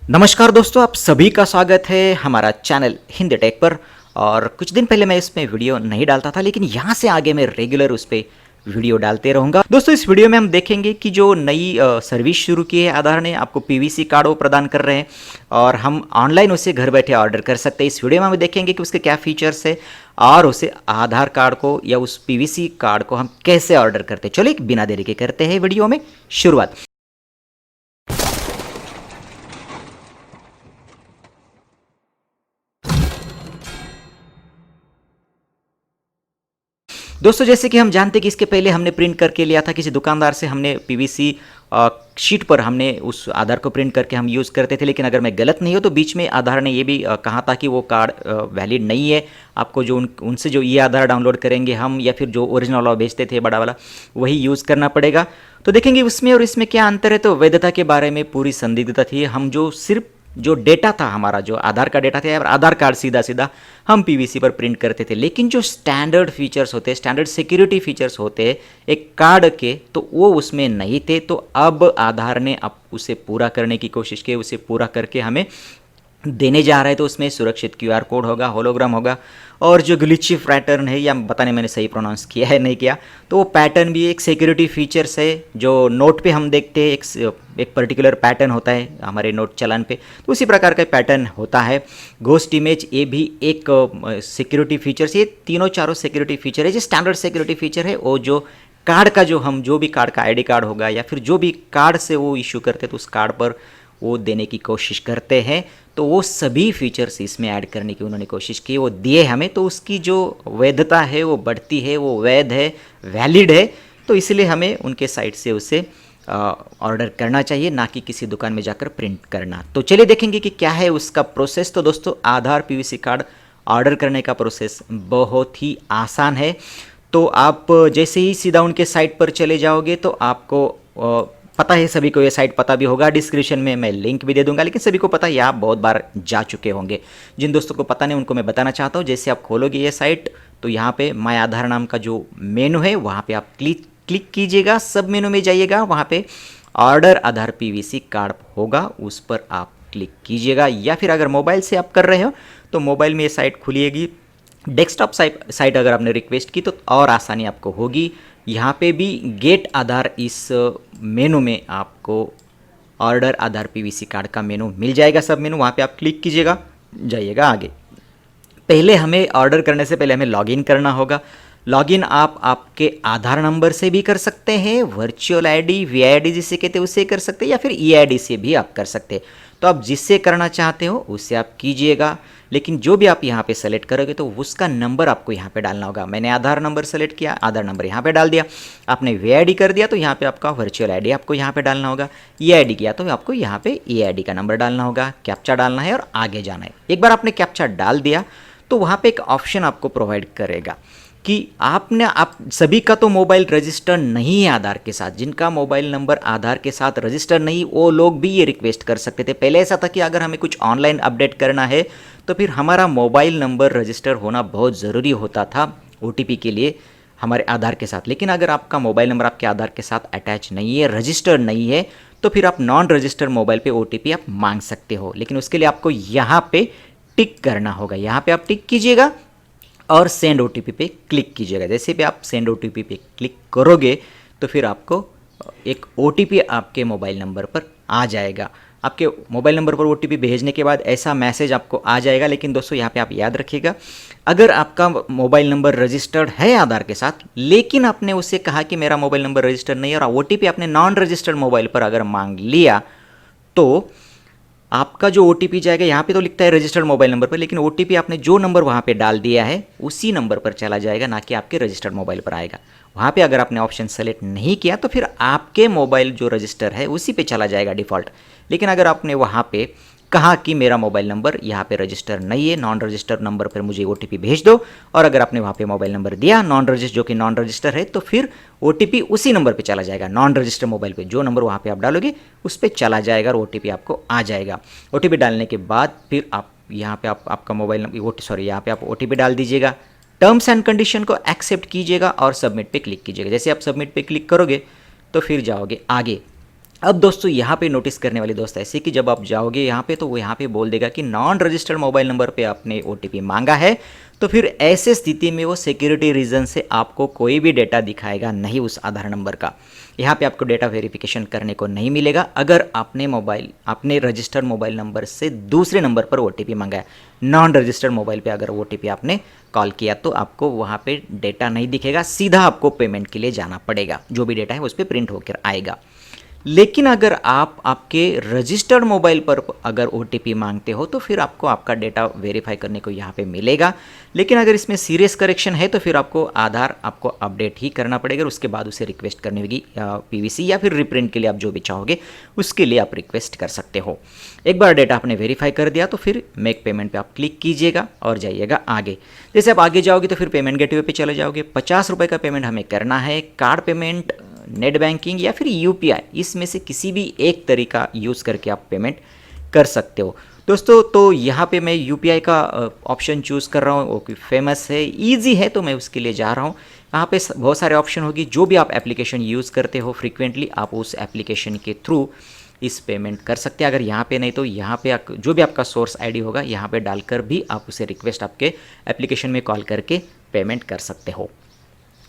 नमस्कार दोस्तों, आप सभी का स्वागत है हमारा चैनल हिंदी टेक पर। और कुछ दिन पहले मैं इसमें वीडियो नहीं डालता था, लेकिन यहाँ से आगे मैं रेगुलर उस पर वीडियो डालते रहूँगा। दोस्तों, इस वीडियो में हम देखेंगे कि जो नई सर्विस शुरू की है आधार ने, आपको पीवीसी कार्ड वो प्रदान कर रहे हैं और हम ऑनलाइन उसे घर बैठे ऑर्डर कर सकते हैं। इस वीडियो में हम देखेंगे कि उसके क्या फीचर्स है और उसे आधार कार्ड को या उस पीवीसी कार्ड को हम कैसे ऑर्डर करते हैं। चलिए बिना देरी के करते हैं वीडियो में शुरुआत। दोस्तों, जैसे कि हम जानते हैं कि इसके पहले हमने प्रिंट करके लिया था किसी दुकानदार से, हमने पीवीसी शीट पर हमने उस आधार को प्रिंट करके हम यूज़ करते थे। लेकिन अगर मैं गलत नहीं हो तो बीच में आधार ने ये भी कहा था कि वो कार्ड वैलिड नहीं है। आपको जो उनसे जो ये आधार डाउनलोड करेंगे हम, या फिर जो ओरिजिनल वाला बेचते थे बड़ा वाला, वही यूज़ करना पड़ेगा। तो देखेंगे उसमें और इसमें क्या अंतर है। तो वैधता के बारे में पूरी संदिग्धता थी। हम जो सिर्फ जो डेटा था, हमारा जो आधार का डेटा था या आधार कार्ड सीधा सीधा हम पीवीसी पर प्रिंट करते थे। लेकिन जो स्टैंडर्ड फीचर्स होते, स्टैंडर्ड सिक्योरिटी फीचर्स होते एक कार्ड के, तो वो उसमें नहीं थे। तो अब आधार ने अब उसे पूरा करने की कोशिश की, उसे पूरा करके हमें देने जा रहे हैं। तो उसमें सुरक्षित क्यूआर कोड होगा, होलोग्राम होगा, और जो ग्लिची पैटर्न है, या पता नहीं मैंने सही प्रोनाउंस किया है नहीं किया, तो वो पैटर्न भी एक सिक्योरिटी फीचर्स है। जो नोट पे हम देखते हैं एक पर्टिकुलर पैटर्न होता है हमारे नोट चलान पे, तो उसी प्रकार का पैटर्न होता है। घोस्ट इमेज, ये भी एक सिक्योरिटी फीचर्स। ये तीनों चारों सिक्योरिटी फीचर है जो स्टैंडर्ड सिक्योरिटी फीचर है। और जो कार्ड का जो भी कार्ड का आईडी कार्ड होगा या फिर जो भी कार्ड से वो इशू करते हैं, तो उस कार्ड पर वो देने की कोशिश करते हैं। तो वो सभी फीचर्स इसमें ऐड करने की उन्होंने कोशिश की, वो दिए हमें। तो उसकी जो वैधता है वो बढ़ती है, वो वैध है, वैलिड है। तो इसलिए हमें उनके साइट से उसे ऑर्डर करना चाहिए, ना कि किसी दुकान में जाकर प्रिंट करना। तो चलिए देखेंगे कि क्या है उसका प्रोसेस। तो दोस्तों, आधार पीवीसी कार्ड ऑर्डर करने का प्रोसेस बहुत ही आसान है। तो आप जैसे ही सीधा उनके साइट पर चले जाओगे तो आपको पता है, सभी को ये साइट पता भी होगा, डिस्क्रिप्शन में मैं लिंक भी दे दूंगा। लेकिन सभी को पता है, आप बहुत बार जा चुके होंगे। जिन दोस्तों को पता नहीं उनको मैं बताना चाहता हूँ। जैसे आप खोलोगे ये साइट, तो यहाँ पे माय आधार नाम का जो मेनू है वहाँ पे आप क्लिक कीजिएगा। सब मेनू में जाइएगा, वहाँ पे ऑर्डर आधार पीवीसी कार्ड होगा, उस पर आप क्लिक कीजिएगा। या फिर अगर मोबाइल से आप कर रहे हो तो मोबाइल में ये साइट खुलिएगी। डेस्कटॉप साइट अगर आपने रिक्वेस्ट की तो और आसानी आपको होगी। यहाँ पे भी गेट आधार, इस मेनू में आपको ऑर्डर आधार पीवीसी कार्ड का मेनू मिल जाएगा, सब मेनू। वहाँ पे आप क्लिक कीजिएगा, जाइएगा आगे। पहले हमें ऑर्डर करने से पहले हमें लॉगिन करना होगा। लॉगिन आप आपके आधार नंबर से भी कर सकते हैं, वर्चुअल आईडी, वीआईडी जिसे कहते हैं उससे कर सकते हैं, या फिर ईआईडी से भी आप कर सकते हैं। तो आप जिससे करना चाहते हो उससे आप कीजिएगा। लेकिन जो भी आप यहाँ पे सेलेक्ट करोगे तो उसका नंबर आपको यहाँ पे डालना होगा। मैंने आधार नंबर सेलेक्ट किया, आधार नंबर यहाँ पे डाल दिया। आपने वीआईडी कर दिया तो यहाँ पे आपका वर्चुअल आईडी आपको यहाँ पे डालना होगा। ईआईडी किया तो आपको यहाँ पे ईआईडी का नंबर डालना होगा, कैप्चा डालना है और आगे जाना है। एक बार आपने कैप्चा डाल दिया तो वहाँ पे एक ऑप्शन आपको प्रोवाइड करेगा कि आप सभी का तो मोबाइल रजिस्टर नहीं है आधार के साथ। जिनका मोबाइल नंबर आधार के साथ रजिस्टर नहीं, वो लोग भी ये रिक्वेस्ट कर सकते थे। पहले ऐसा था कि अगर हमें कुछ ऑनलाइन अपडेट करना है तो फिर हमारा मोबाइल नंबर रजिस्टर होना बहुत ज़रूरी होता था ओटीपी के लिए हमारे आधार के साथ। लेकिन अगर आपका मोबाइल नंबर आपके आधार के साथ अटैच नहीं है, रजिस्टर नहीं है, तो फिर आप नॉन रजिस्टर्ड मोबाइल पे ओटीपी आप मांग सकते हो। लेकिन उसके लिए आपको यहाँ पे टिक करना होगा। यहाँ पे आप टिक कीजिएगा और सेंड ओटीपी पे क्लिक कीजिएगा। जैसे भी आप सेंड ओटीपी पे क्लिक करोगे तो फिर आपको एक ओटीपी आपके मोबाइल नंबर पर आ जाएगा। आपके मोबाइल नंबर पर ओटीपी भेजने के बाद ऐसा मैसेज आपको आ जाएगा। लेकिन दोस्तों, यहाँ पे आप याद रखिएगा, अगर आपका मोबाइल नंबर रजिस्टर्ड है आधार के साथ, लेकिन आपने उससे कहा कि मेरा मोबाइल नंबर रजिस्टर्ड नहीं है और ओटीपी आपने नॉन रजिस्टर्ड मोबाइल पर अगर मांग लिया, तो आपका जो ओटीपी जाएगा, यहाँ पे तो लिखता है रजिस्टर्ड मोबाइल नंबर पर, लेकिन ओटीपी आपने जो नंबर वहाँ पे डाल दिया है उसी नंबर पर चला जाएगा, ना कि आपके रजिस्टर्ड मोबाइल पर आएगा। वहाँ पे अगर आपने ऑप्शन सेलेक्ट नहीं किया तो फिर आपके मोबाइल जो रजिस्टर है उसी पे चला जाएगा डिफ़ॉल्ट। लेकिन अगर आपने वहाँ पे कहा कि मेरा मोबाइल नंबर यहाँ पे रजिस्टर नहीं है, नॉन रजिस्टर नंबर पर मुझे ओटीपी भेज दो, और अगर आपने वहाँ पे मोबाइल नंबर दिया जो कि नॉन रजिस्टर है, तो फिर ओटीपी उसी नंबर पे चला जाएगा। नॉन रजिस्टर मोबाइल पे जो नंबर वहाँ पे आप डालोगे उस पर चला जाएगा और ओटीपी आपको आ जाएगा। ओटीपी डालने के बाद फिर आप यहाँ पे आपका मोबाइल नंबर यहाँ पे आप ओटीपी डाल दीजिएगा। टर्म्स एंड कंडीशन को एक्सेप्ट कीजिएगा और सबमिट पे क्लिक कीजिएगा। जैसे आप सबमिट पे क्लिक करोगे तो फिर जाओगे आगे। अब दोस्तों यहाँ पे नोटिस करने वाली दोस्त ऐसे कि जब आप जाओगे यहाँ पे तो वो यहाँ पे बोल देगा कि नॉन रजिस्टर्ड मोबाइल नंबर पे आपने OTP मांगा है, तो फिर ऐसे स्थिति में वो सिक्योरिटी रीज़न से आपको कोई भी डेटा दिखाएगा नहीं उस आधार नंबर का। यहाँ पे आपको डेटा वेरिफिकेशन करने को नहीं मिलेगा अगर आपने रजिस्टर्ड मोबाइल नंबर से दूसरे नंबर पर OTP मांगा है। नॉन रजिस्टर्ड मोबाइल पे अगर OTP आपने कॉल किया तो आपको वहाँ पे डेटा नहीं दिखेगा, सीधा आपको पेमेंट के लिए जाना पड़ेगा, जो भी डेटा है उस पर प्रिंट होकर आएगा। लेकिन अगर आप आपके रजिस्टर्ड मोबाइल पर अगर OTP मांगते हो तो फिर आपको आपका डेटा वेरीफाई करने को यहाँ पे मिलेगा। लेकिन अगर इसमें सीरियस करेक्शन है तो फिर आपको आधार आपको अपडेट ही करना पड़ेगा और उसके बाद उसे रिक्वेस्ट करनी होगी PVC या फिर रिप्रिंट के लिए आप जो भी चाहोगे उसके लिए आप रिक्वेस्ट कर सकते हो। एक बार डेटा आपने वेरीफाई कर दिया तो फिर मेक पेमेंट पे आप क्लिक कीजिएगा और जाइएगा आगे। जैसे आप आगे जाओगे तो फिर पेमेंट गेटवे पे चले जाओगे। 50 रुपये का पेमेंट हमें करना है। कार्ड पेमेंट, नेट बैंकिंग या फिर UPI, इसमें से किसी भी एक तरीका यूज़ करके आप पेमेंट कर सकते हो दोस्तों। तो यहाँ पे मैं UPI का ऑप्शन चूज़ कर रहा हूँ, वो फेमस है, इजी है, तो मैं उसके लिए जा रहा हूँ। यहाँ पे बहुत सारे ऑप्शन होगी, जो भी आप एप्लीकेशन यूज़ करते हो फ्रीक्वेंटली आप उस एप्लीकेशन के थ्रू इस पेमेंट कर सकते हैं। अगर यहाँ पे नहीं तो यहाँ पे जो भी आपका सोर्स ID होगा यहाँ पे डालकर भी आप उसे रिक्वेस्ट आपके एप्लीकेशन में कॉल करके पेमेंट कर सकते हो।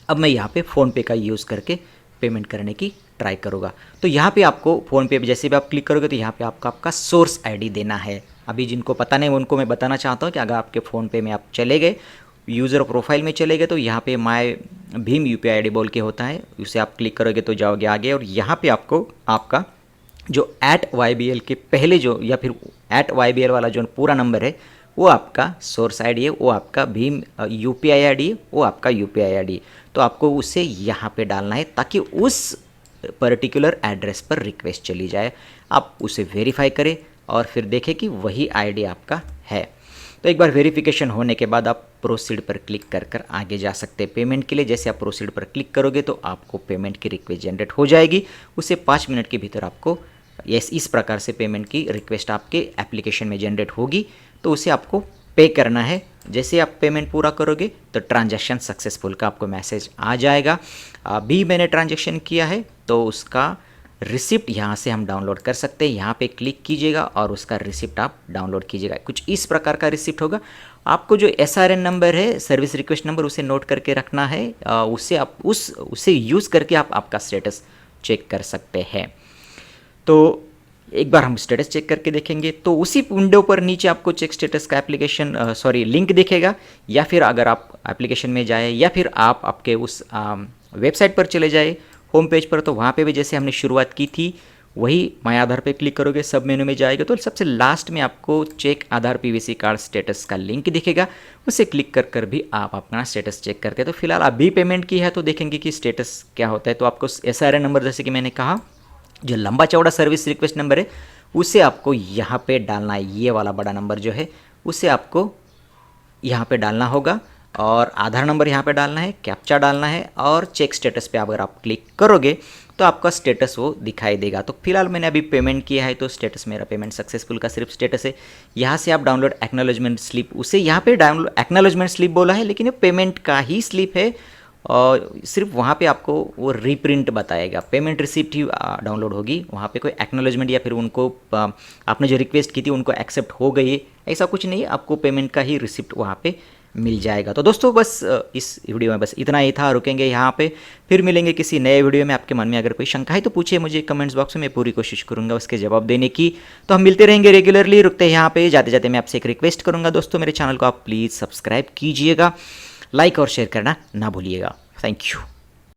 अब मैं यहाँ पे फ़ोनपे का यूज़ करके पेमेंट करने की ट्राई करूँगा। तो यहाँ पे आपको फ़ोनपे पे जैसे भी आप क्लिक करोगे तो यहाँ पे आपको आपका सोर्स ID देना है। अभी जिनको पता नहीं उनको मैं बताना चाहता हूँ कि अगर आपके फ़ोनपे में आप चले गए, यूज़र प्रोफाइल में चले गए, तो यहाँ पे माय भीम UPI ID बोल के होता है, उसे आप क्लिक करोगे तो जाओगे आगे और यहाँ पे आपको आपका जो @YBL के पहले जो या फिर @YBL वाला जो पूरा नंबर है वो आपका सोर्स ID है, वो आपका भीम UPI ID है, वो आपका UPI ID। तो आपको उसे यहाँ पे डालना है ताकि उस पर्टिकुलर एड्रेस पर रिक्वेस्ट चली जाए। आप उसे वेरीफाई करें और फिर देखें कि वही ID आपका है। तो एक बार वेरिफिकेशन होने के बाद आप प्रोसीड पर क्लिक कर आगे जा सकते हैं पेमेंट के लिए। जैसे आप प्रोसीड पर क्लिक करोगे तो आपको पेमेंट की रिक्वेस्ट जनरेट हो जाएगी। उसे 5 मिनट के भीतर आपको इस प्रकार से पेमेंट की रिक्वेस्ट आपके एप्लीकेशन में जनरेट होगी, तो उसे आपको पे करना है। जैसे आप पेमेंट पूरा करोगे तो ट्रांजैक्शन सक्सेसफुल का आपको मैसेज आ जाएगा। अभी मैंने ट्रांजैक्शन किया है तो उसका रिसिप्ट यहाँ से हम डाउनलोड कर सकते हैं। यहाँ पे क्लिक कीजिएगा और उसका रिसिप्ट आप डाउनलोड कीजिएगा। कुछ इस प्रकार का रिसिप्ट होगा। आपको जो SRN नंबर है, सर्विस रिक्वेस्ट नंबर, उसे नोट करके रखना है। उसे आप उसे यूज़ करके आप आपका स्टेटस चेक कर सकते हैं। तो एक बार हम स्टेटस चेक करके देखेंगे तो उसी विंडो पर नीचे आपको चेक स्टेटस का लिंक दिखेगा, या फिर अगर आप एप्लीकेशन में जाए या फिर आप आपके उस वेबसाइट पर चले जाए होम पेज पर, तो वहाँ पे भी जैसे हमने शुरुआत की थी वही माय आधार पे क्लिक करोगे, सब मेनू में जाएगा तो सबसे लास्ट में आपको चेक आधार PVC कार्ड स्टेटस का लिंक दिखेगा। उसे क्लिक कर भी आप अपना स्टेटस चेक करते हैं। तो फिलहाल अभी पेमेंट की है तो देखेंगे कि स्टेटस क्या होता है। तो आपको SRN नंबर, जैसे कि मैंने कहा, जो लंबा चौड़ा सर्विस रिक्वेस्ट नंबर है उसे आपको यहाँ पे डालना है। ये वाला बड़ा नंबर जो है उसे आपको यहाँ पे डालना होगा और आधार नंबर यहाँ पे डालना है, कैप्चा डालना है और चेक स्टेटस पे अगर आप क्लिक करोगे तो आपका स्टेटस वो दिखाई देगा। तो फिलहाल मैंने अभी पेमेंट किया है तो स्टेटस मेरा पेमेंट सक्सेसफुल का सिर्फ स्टेटस है। यहाँ से आप डाउनलोड एक्नॉलेजमेंट स्लिप, उसे यहाँ पे डाउनलोड एक्नॉलेजमेंट स्लिप बोला है लेकिन ये पेमेंट का ही स्लिप है और सिर्फ वहाँ पे आपको वो रीप्रिंट बताएगा। पेमेंट रिसिप्ट ही डाउनलोड होगी, वहाँ पे कोई एक्नॉलेजमेंट या फिर उनको आपने जो रिक्वेस्ट की थी उनको एक्सेप्ट हो गई, ऐसा कुछ नहीं है। आपको पेमेंट का ही रिसिप्ट वहाँ पे मिल जाएगा। तो दोस्तों बस इस वीडियो में बस इतना ही था, रुकेंगे यहाँ पे, फिर मिलेंगे किसी नए वीडियो में। आपके मन में अगर कोई शंका है तो पूछिए मुझे कमेंट्स बॉक्स में, मैं पूरी कोशिश करूँगा उसके जवाब देने की। तो हम मिलते रहेंगे रेगुलरली, रुकते हैं यहाँ पे। जाते जाते मैं आपसे एक रिक्वेस्ट करूँगा दोस्तों, मेरे चैनल को आप प्लीज़ सब्सक्राइब कीजिएगा, लाइक और शेयर करना ना भूलिएगा। Thank you.